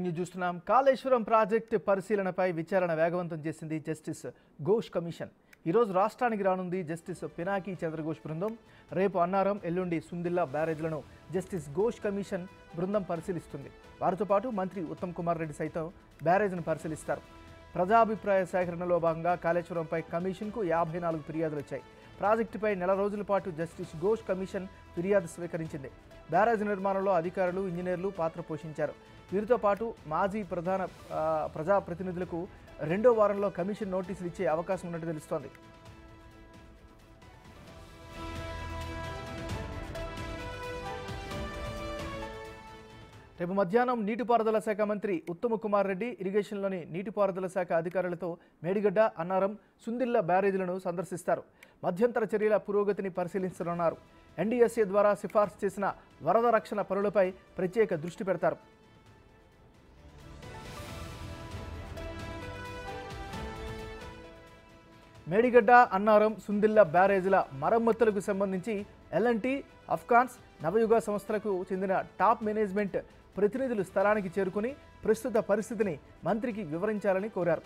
News చూస్తున్నాం. Kaleshwaram project పరిశీలనపై విచారణ వేగవంతం చేసింది జస్టిస్ ఘోష్ కమిషన్. ఈరోజు రాష్ట్రానికి రానుంది జస్టిస్ పినాకి చంద్రఘోష్ బృందం. రేపు అన్నారం, ఎల్లుండి సుందిల్లా బ్యారేజ్లను జస్టిస్ ఘోష్ కమిషన్ బృందం పరిశీలిస్తుంది. వారితో పాటు మంత్రి ఉత్తమ్ కుమార్ రెడ్డి సైతం బ్యారేజ్ను పరిశీలిస్తారు. ప్రజాభిప్రాయ సేకరణలో భాగంగా కాళేశ్వరంపై కమిషన్కు 54 ఫిర్యాదులు వచ్చాయి. ప్రాజెక్టుపై నెల రోజుల పాటు జస్టిస్ ఘోష్ కమిషన్ ఫిర్యాదు స్వీకరించింది. బ్యారేజ్ నిర్మాణంలో అధికారులు, ఇంజనీర్లు పాత్ర పోషించారు. వీరితో పాటు మాజీ ప్రజాప్రతినిధులకు రెండో వారంలో కమిషన్ నోటీసులు ఇచ్చే అవకాశం ఉన్నట్టు తెలుస్తోంది. రేపు మధ్యాహ్నం నీటిపారుదల శాఖ మంత్రి ఉత్తమ్ కుమార్ రెడ్డి ఇరిగేషన్లోని నీటిపారుదల శాఖ అధికారులతో మేడిగడ్డ, అన్నారం, సుందిల్లా బ్యారేజీలను సందర్శిస్తారు. మధ్యంతర చర్యల పురోగతిని పరిశీలించనున్నారు. ఎన్డీఎస్ఏ ద్వారా సిఫార్సు చేసిన వరద రక్షణ పనులపై ప్రత్యేక దృష్టి పెడతారు. మేడిగడ్డ, అన్నారం, సుందిల్లా బ్యారేజీల మరమ్మతులకు సంబంధించి ఎల్ఎన్టీ, అఫ్కాన్స్, నవయుగ సంస్థలకు చెందిన టాప్ మేనేజ్మెంట్ ప్రతినిధులు స్థలానికి చేరుకుని ప్రస్తుత పరిస్థితిని మంత్రికి వివరించాలని కోరారు.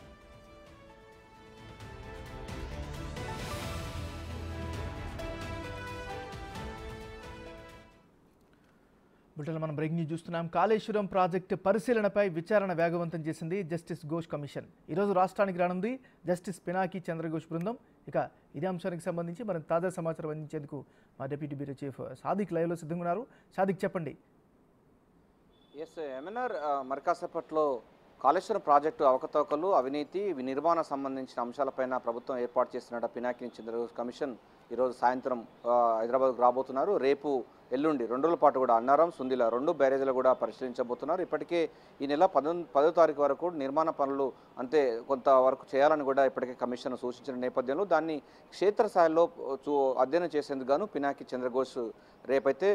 మనం బ్రేకింగ్ న్యూస్ చూస్తున్నాం. కాళేశ్వరం ప్రాజెక్టు పరిశీలనపై విచారణ వేగవంతం చేసింది జస్టిస్ ఘోష్ కమిషన్. ఈరోజు రాష్ట్రానికి రానుంది జస్టిస్ పినాకి చంద్రఘోష్ బృందం. ఇక ఇదే అంశానికి సంబంధించి మనం తాజా సమాచారం అందించేందుకు మా డిప్యూటీ బ్యూరో చీఫ్ సాదిక్ లైవ్లో సిద్ధంగా ఉన్నారు. సాదిక్, చెప్పండి. ఎంఎన్ఆర్ మరికాసేపట్లో కాళేశ్వరం ప్రాజెక్టు అవకతవకలు, అవినీతి, నిర్మాణ సంబంధించిన అంశాలపైన ప్రభుత్వం ఏర్పాటు చేస్తున్న పినాకి చంద్రఘోష్ కమిషన్ ఈరోజు సాయంత్రం హైదరాబాద్కు రాబోతున్నారు. రేపు, ఎల్లుండి 2 రోజుల పాటు కూడా అన్నారం, సుందిల్లా 2 బ్యారేజీలు కూడా పరిశీలించబోతున్నారు. ఇప్పటికే ఈ నెల 10వ తారీఖు వరకు నిర్మాణ పనులు కొంతవరకు చేయాలని కూడా ఇప్పటికే కమిషన్ సూచించిన నేపథ్యంలో దాన్ని క్షేత్రస్థాయిలో అధ్యయనం చేసేందుకు గాను పినాకి చంద్రఘోష్ రేపైతే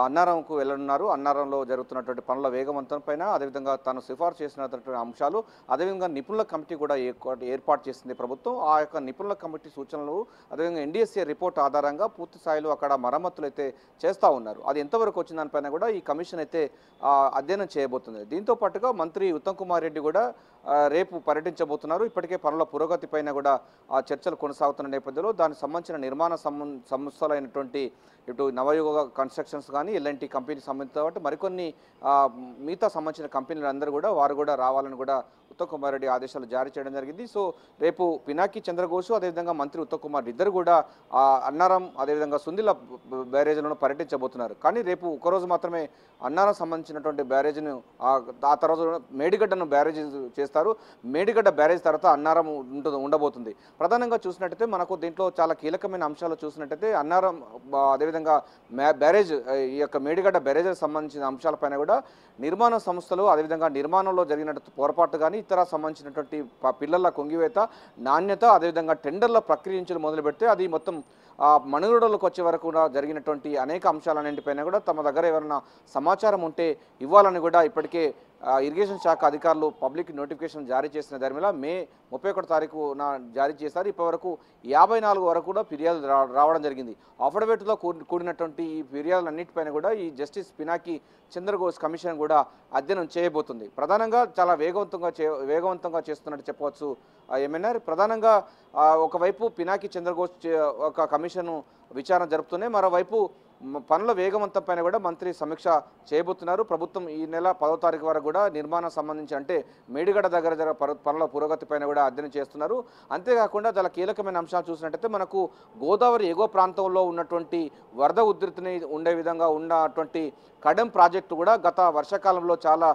అన్నారంకు వెళ్ళనున్నారు. అన్నారంలో జరుగుతున్నటువంటి పనుల వేగవంతం పైన, అదేవిధంగా తాను సిఫార్సు చేసినటువంటి అంశాలు, అదేవిధంగా నిపుణుల కమిటీ కూడా ఏర్పాటు చేసింది ప్రభుత్వం. ఆ యొక్క నిపుణుల కమిటీ సూచనలు, అదేవిధంగా ఎన్డీఎస్ఏ రిపోర్ట్ ఆధారంగా పూర్తి స్థాయిలో అక్కడ మరమ్మతులు అయితే చేస్తూ ఉన్నారు. అది ఎంతవరకు వచ్చిన దానిపైన కూడా ఈ కమిషన్ అయితే అధ్యయనం చేయబోతుంది. దీంతో పాటుగా మంత్రి ఉత్తమ్ కుమార్ రెడ్డి కూడా రేపు పర్యటించబోతున్నారు. ఇప్పటికే పనుల పురోగతి పైన కూడా చర్చలు కొనసాగుతున్న నేపథ్యంలో దానికి సంబంధించిన నిర్మాణ సంస్థలైనటువంటి ఇటు నవయుగ కన్స్ట్రక్షన్స్ కానీ, ఎల్ఎన్టీ కంపెనీకి సంబంధించిన మరికొన్ని మిగతా సంబంధించిన కంపెనీలందరూ కూడా వారు కూడా రావాలని కూడా ఉత్తమ్ కుమార్ రెడ్డి ఆదేశాలు జారీ చేయడం జరిగింది. సో రేపు పినాకి చంద్రఘోష్, అదేవిధంగా మంత్రి ఉత్తమ్ కుమార్ ఇద్దరు కూడా అన్నారం, అదేవిధంగా సుందిల్లా బ్యారేజీలను పర్యటించబోతున్నారు. కానీ రేపు ఒకరోజు మాత్రమే అన్నారం సంబంధించినటువంటి బ్యారేజీని, ఆ తర్వాత మేడిగడ్డను బ్యారేజీ చేస్తారు. మేడిగడ్డ బ్యారేజ్ తర్వాత అన్నారం ఉండబోతుంది. ప్రధానంగా చూసినట్టయితే మనకు దీంట్లో చాలా కీలకమైన అంశాలు చూసినట్టయితే అన్నారం, అదేవిధంగా బ్యారేజ్, ఈ యొక్క మేడిగడ్డ బ్యారేజ్కి సంబంధించిన అంశాలపైన కూడా నిర్మాణ సంస్థలు, అదేవిధంగా నిర్మాణంలో జరిగినట్టు పొరపాటు కానీ, ఇతర సంబంధించినటువంటి పిల్లల కొంగివేత, నాణ్యత, అదేవిధంగా టెండర్ల ప్రక్రియ నుంచి మొదలు పెడితే అది మొత్తం మనుగడలోకి వచ్చే వరకు కూడా జరిగినటువంటి అనేక అంశాలన్నింటిపైన కూడా తమ దగ్గర ఎవరైనా సమాచారం ఉంటే ఇవ్వాలని కూడా ఇప్పటికే ఇరిగేషన్ శాఖ అధికారులు పబ్లిక్ నోటిఫికేషన్ జారీ చేసిన దాని మే 31 తారీఖున జారీ చేశారు. ఇప్పటివరకు 54 వరకు కూడా ఫిర్యాదులు రావడం జరిగింది. అఫిడవిట్తో కూడినటువంటి ఈ ఫిర్యాదులన్నింటిపైన కూడా ఈ జస్టిస్ పినాకి చంద్రఘోష్ కమిషన్ కూడా అధ్యయనం చేయబోతుంది. ప్రధానంగా చాలా వేగవంతంగా చేస్తున్నట్టు చెప్పవచ్చు ఎంఎన్ఆర్. ప్రధానంగా ఒకవైపు పినాకి చంద్రఘోష్ ఒక కమిషన్ విచారణ జరుపుతూనే మరోవైపు పనుల వేగవంతం పైన కూడా మంత్రి సమీక్ష చేయబోతున్నారు. ప్రభుత్వం ఈ నెల 10వ తారీఖు వరకు కూడా నిర్మాణం సంబంధించి అంటే మేడిగడ్డ దగ్గర పనుల పురోగతి పైన కూడా అధ్యయనం చేస్తున్నారు. అంతేకాకుండా చాలా కీలకమైన అంశాలు చూసినట్టయితే మనకు గోదావరి ఎగువ ప్రాంతంలో ఉన్నటువంటి వరద ఉధృతిని ఉండే విధంగా ఉన్నటువంటి కడెం ప్రాజెక్టు కూడా గత వర్షాకాలంలో చాలా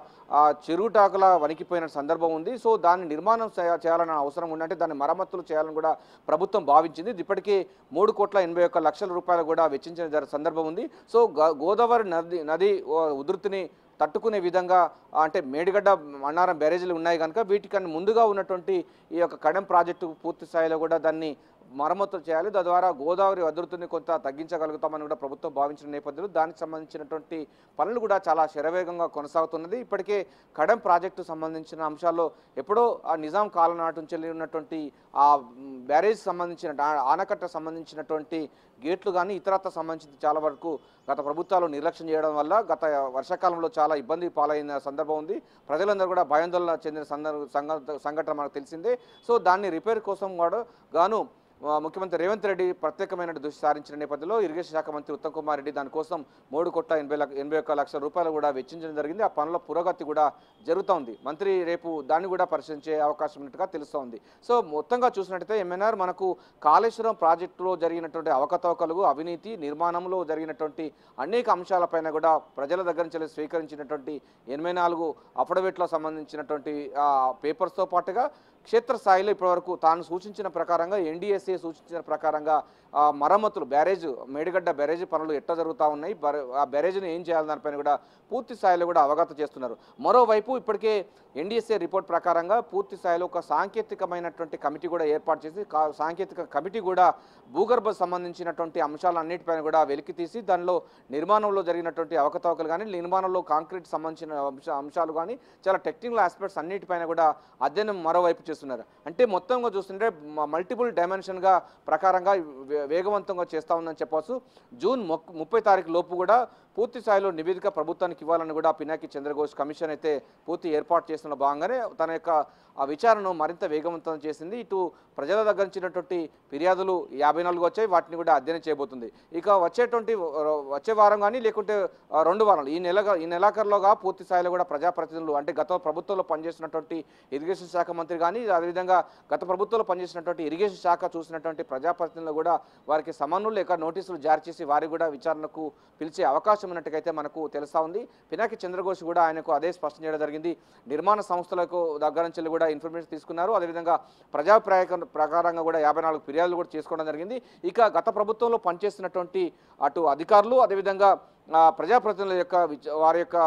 చెరువుటాకులా వణికిపోయిన సందర్భం ఉంది. సో దాన్ని నిర్మాణం చేయాలన్న అవసరం ఉందంటే దాన్ని మరమ్మతులు చేయాలని కూడా ప్రభుత్వం భావించింది. ఇప్పటికే 3,81,00,00,000 రూపాయలు కూడా వెచ్చించిన సందర్భం ఉంది. సో గోదావరి నది ఉధృతిని తట్టుకునే విధంగా అంటే మేడిగడ్డ, అన్నారం బ్యారేజీలు ఉన్నాయి కనుక వీటికన్నా ముందుగా ఉన్నటువంటి ఈ యొక్క కడెం ప్రాజెక్టు పూర్తి స్థాయిలో కూడా దాన్ని మరమ్మతులు చేయాలి. తద్వారా గోదావరి ఉధృతిని కొంత తగ్గించగలుగుతామని కూడా ప్రభుత్వం భావించిన నేపథ్యంలో దానికి సంబంధించినటువంటి పనులు కూడా చాలా శరవేగంగా కొనసాగుతున్నది. ఇప్పటికే కడెం ప్రాజెక్టు సంబంధించిన అంశాల్లో ఎప్పుడో ఆ నిజాం కాలం నాటి నుంచి ఉన్నటువంటి ఆ బ్యారేజ్ సంబంధించిన ఆనకట్ట సంబంధించినటువంటి గేట్లు కానీ ఇతరత్ర సంబంధించి చాలా వరకు గత ప్రభుత్వాలు నిర్లక్ష్యం చేయడం వల్ల గత వర్షాకాలంలో చాలా ఇబ్బంది పాలైన సందర్భం ఉంది. ప్రజలందరూ కూడా భయాందోళన చెందిన సంఘటన మనకు తెలిసిందే. సో దాన్ని రిపేర్ కోసం కూడా గాను ముఖ్యమంత్రి రేవంత్ రెడ్డి ప్రత్యేకమైన దృష్టి సారించిన నేపథ్యంలో ఇరిగేషన్ శాఖ మంత్రి ఉత్తమ్ కుమార్ రెడ్డి దానికోసం 3,81,00,000 రూపాయలు కూడా వెచ్చించడం జరిగింది. ఆ పనుల పురోగతి కూడా జరుగుతోంది. మంత్రి రేపు దాన్ని కూడా పరిశీలించే అవకాశం ఉన్నట్టుగా తెలుస్తోంది. సో మొత్తంగా చూసినట్టయితే ఎంఎన్ఆర్ మనకు కాళేశ్వరం ప్రాజెక్టులో జరిగినటువంటి అవకతవకలు, అవినీతి, నిర్మాణంలో జరిగినటువంటి అనేక అంశాలపైన కూడా ప్రజల దగ్గర నుంచి స్వీకరించినటువంటి 84 అఫిడవిట్లో సంబంధించినటువంటి పేపర్స్తో పాటుగా క్షేత్రస్థాయిలో ఇప్పటివరకు తాను సూచించిన ప్రకారంగా ఎన్డీఎస్ఏ సూచించిన ప్రకారంగా మరమ్మతులు మేడిగడ్డ బ్యారేజ్ పనులు ఎట్లా జరుగుతూ ఉన్నాయి, ఆ బ్యారేజ్ని ఏం చేయాలి దానిపైన కూడా పూర్తి స్థాయిలో కూడా అవగత చేస్తున్నారు. మరోవైపు ఇప్పటికే ఎన్డీఎస్ఏ రిపోర్ట్ ప్రకారంగా పూర్తి స్థాయిలో ఒక సాంకేతికమైనటువంటి కమిటీ కూడా ఏర్పాటు చేసి సాంకేతిక కమిటీ కూడా భూగర్భ సంబంధించినటువంటి అంశాలన్నిటిపైన కూడా వెలికి తీసి దానిలో నిర్మాణంలో జరిగినటువంటి అవకతవకలు కానీ నిర్మాణంలో కాంక్రీట్ సంబంధించిన అంశాలు కానీ చాలా టెక్నికల్ ఆస్పెక్ట్స్ అన్నిటిపైన కూడా అధ్యయనం మరోవైపు చేస్తున్నారు. అంటే మొత్తంగా చూస్తుంటే మల్టిపుల్ డైమెన్షన్గా ప్రకారంగా వేగవంతంగా చేస్తూ ఉందని చెప్పవచ్చు. జూన్ 30 తారీఖు లోపు కూడా పూర్తి స్థాయిలో నివేదిక ప్రభుత్వానికి ఇవ్వాలని కూడా పినాకి చంద్రఘోష్ కమిషన్ అయితే పూర్తి ఏర్పాటు చేస్తున్న భాగంగానే తన యొక్క ఆ విచారణను మరింత వేగవంతం చేసింది. ఇటు ప్రజల దగ్గర నుంచినటువంటి ఫిర్యాదులు 54 వచ్చాయి, వాటిని కూడా అధ్యయనం చేయబోతుంది. ఇక వచ్చే వారం కానీ లేకుంటే 2 వారాలు ఈ నెలాఖరులోగా పూర్తి స్థాయిలో కూడా ప్రజాప్రతినిధులు అంటే గత ప్రభుత్వంలో పనిచేసినటువంటి ఇరిగేషన్ శాఖ మంత్రి కానీ అదేవిధంగా గత ప్రభుత్వంలో పనిచేసినటువంటి ఇరిగేషన్ శాఖ చూసినటువంటి ప్రజాప్రతినిధులు కూడా వారికి సమన్లు లేక నోటీసులు జారీ చేసి వారికి కూడా విచారణకు పిలిచే అవకాశం ఉన్నట్టుకైతే మనకు తెలుస్తూ ఉంది. పినాకి చంద్రఘోష్ కూడా ఆయనకు అదే స్పష్టం చేయడం జరిగింది. నిర్మాణ సంస్థలకు దగ్గర నుంచి కూడా ఇన్ఫర్మేషన్ తీసుకున్నారు. అదేవిధంగా ప్రకారంగా కూడా 54 ఫిర్యాదులు కూడా చేసుకోవడం జరిగింది. ఇక గత ప్రభుత్వంలో పనిచేస్తున్నటువంటి అటు అధికారులు అదేవిధంగా ప్రజాప్రతినిధుల యొక్క వారి యొక్క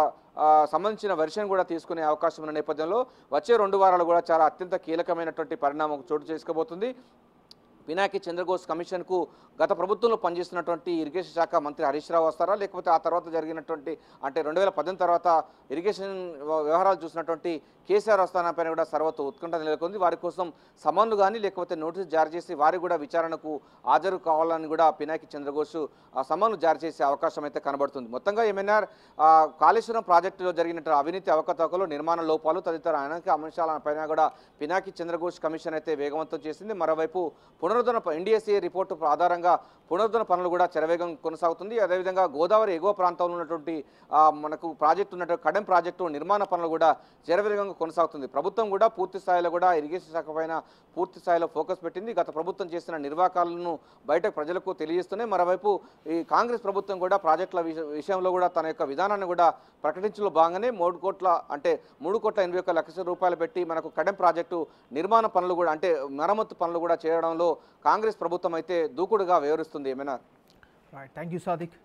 సంబంధించిన వెర్షన్ కూడా తీసుకునే అవకాశం ఉన్న నేపథ్యంలో వచ్చే 2 వారాలు కూడా చాలా అత్యంత కీలకమైనటువంటి పరిణామం చోటు చేసుకోబోతుంది. పినాకి చంద్రఘోష్ కమిషన్కు గత ప్రభుత్వంలో పనిచేస్తున్నటువంటి ఇరిగేషన్ శాఖ మంత్రి హరీష్ రావు వస్తారా, లేకపోతే ఆ తర్వాత జరిగినటువంటి అంటే 2018 తర్వాత ఇరిగేషన్ వ్యవహారాలు చూసినటువంటి కేసీఆర్ వస్తానపైన కూడా సర్వత్ర ఉత్కంఠ నెలకొంది. వారి కోసం సమన్లు కానీ లేకపోతే నోటీసు జారీ చేసి వారి కూడా విచారణకు హాజరు కావాలని కూడా పినాకి చంద్రఘోష్ సమన్లు జారీ చేసే అవకాశం అయితే కనబడుతుంది. మొత్తంగా ఎంఎన్ఆర్ కాళేశ్వరం ప్రాజెక్టులో జరిగినటువంటి అవినీతి అవకతవకలు, నిర్మాణ లోపాలు తదితర అనేక అంశాలపైన కూడా పినాకి చంద్రఘోష్ కమిషన్ అయితే వేగవంతం చేసింది. మరోవైపు ఎన్డీఎస్ఏ రిపోర్టు ఆధారంగా పునరుద్ధరణ పనులు కూడా శరవేగం కొనసాగుతుంది. అదేవిధంగా గోదావరి ఎగువ ప్రాంతంలో ఉన్నటువంటి మనకు ప్రాజెక్టు ఉన్నటువంటి కడెం ప్రాజెక్టు నిర్మాణ పనులు కూడా శరవేగంగా కొనసాగుతుంది. ప్రభుత్వం కూడా పూర్తి స్థాయిలో కూడా ఇరిగేషన్ శాఖ పైన పూర్తి స్థాయిలో ఫోకస్ పెట్టింది. గత ప్రభుత్వం చేసిన నిర్వాకాలను బయట ప్రజలకు తెలియజేస్తున్నాయి. మరోవైపు ఈ కాంగ్రెస్ ప్రభుత్వం కూడా ప్రాజెక్టుల విషయంలో కూడా తన యొక్క విధానాన్ని కూడా ప్రకటించడంలో భాగంగానే 3,81,00,000 రూపాయలు పెట్టి మనకు కడెం ప్రాజెక్టు నిర్మాణ పనులు కూడా అంటే మరమ్మతు పనులు కూడా చేయడంలో కాంగ్రెస్ ప్రభుత్వం అయితే దూకుడుగా వ్యవహరిస్తుంది. ఏమైనా థ్యాంక్ యూ సాదిక్.